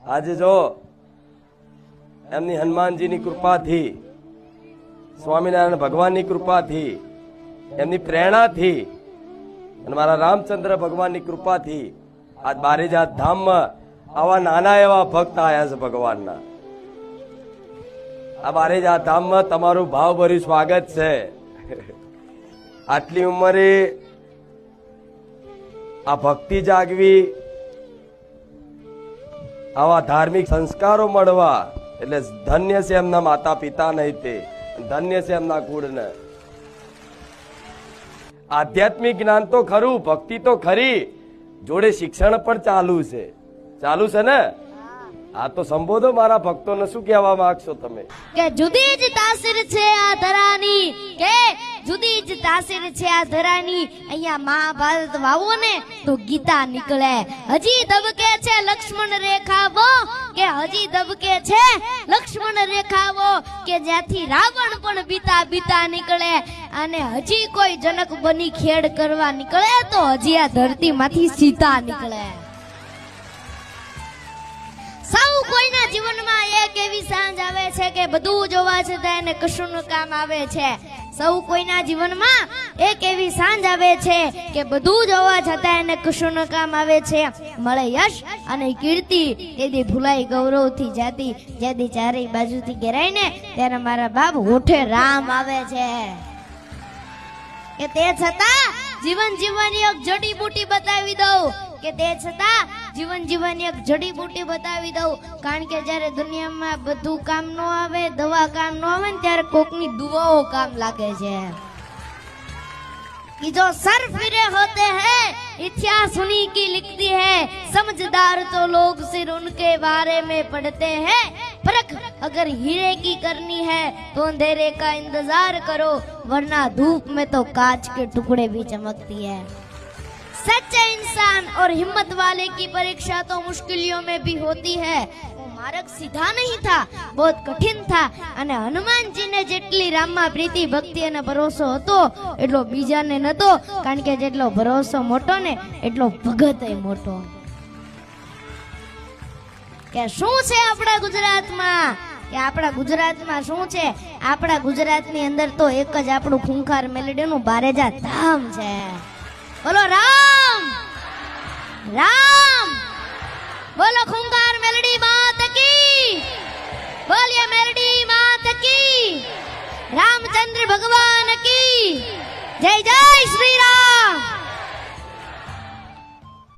આજે જો એમની હનુમાનજીની કૃપાથી, સ્વામિનારાયણ ભગવાનની કૃપાથી, એમની પ્રેરણાથી અને મારા રામચંદ્ર ભગવાનની કૃપાથી આજ બારેજાત ધામમાં આવા નાના એવા ભક્ત આવ્યા છે ભગવાનના. આ બારેજાત ધામમાં તમારું ભાવભર્યું સ્વાગત છે. આટલી ઉંમરે આ ભક્તિ જાગવી, આવા ધાર્મિક સંસ્કારો મળવા એટલે ધન્ય છે એમના માતા પિતા નહીં, તે ધન્ય છે એમના કુળને. આધ્યાત્મિક જ્ઞાન તો ખરું, ભક્તિ તો ખરી, જોડે શિક્ષણ પણ ચાલુ છે ને. આ તો સંબોધો મારા ભક્તોને, શું કહેવા માંગશો તમે? કે જુદી જ તાસીર છે આ ધરાની, કે જુદી જ તાસીર છે આ ધરાની. અહીંયા મહાભારત વાવો ને તો ગીતા નીકળે. હજી દબકે છે લક્ષ્મણ રેખાવો, કે હજી દબકે છે લક્ષ્મણ રેખાવો, કે જ્યાંથી રાવણ પણ બીતા નીકળે. અને હજી કોઈ જનક બની ખેડ કરવા નીકળે તો હજી આ ધરતીમાંથી સીતા નીકળે. સૌ કોઈના જીવનમાં એક એવી સાંજ આવે છે કે બધું જોવા છતાં એને કશુંનું કામ આવે છે. સૌ કોઈના જીવનમાં એક એવી સાંજ આવે છે કે બધું જોવા છતાં એને કશુંનું કામ આવે છે. મળે યશ અને કીર્તિ, તેથી ભૂલાઈ ગૌરવથી જાતિ, જેથી ચારેય બાજુથી ઘેરાય ને ત્યારે મારા બાપ હોઠે રામ આવે છે. કે તે છતાં જીવન જીવવાની એક જડીબુટી બતાવી દઉં, કે તે છતાં જીવન જીવવાની એક જડીબુટી બતાવી દઉં. કારણ કે જ્યારે દુનિયામાં બધું કામ ન આવે, દવા કામ ન આવે ને ત્યારે કોકની દુઆઓ કામ લાગે છે. कि जो सर फिरे होते हैं इतिहास उन्हीं की लिखती है, समझदार तो लोग सिर उनके बारे में पढ़ते हैं. परख अगर हीरे की करनी है तो अंधेरे का इंतजार करो, वरना धूप में तो कांच के टुकड़े भी चमकती है. सच्चे इंसान और हिम्मत वाले की परीक्षा तो मुश्किलों में भी होती है. मार्ग सीधा नहीं था, बहुत कठिन था. અને હનુમાનજીને જેટલી રામમાં પ્રીતિ, ભક્તિ અને ભરોસો હતો એટલો બીજાને નતો. કારણ કે જેટલો ભરોસો મોટો ને એટલો ભગતય મોટો. કે શું છે આપણા ગુજરાતમાં, કે આપણા ગુજરાતમાં શું છે? આપણા ગુજરાતની અંદર તો એક જ આપણું ખૂંખાર મેલડીનું બારેજાત ધામ છે. બોલો રામ રામ, બોલો ખૂંખાર મેલડી માત કી, બોलिए मेलडी मात की, रामचंद्र भगवान की जय. जय श्री राम.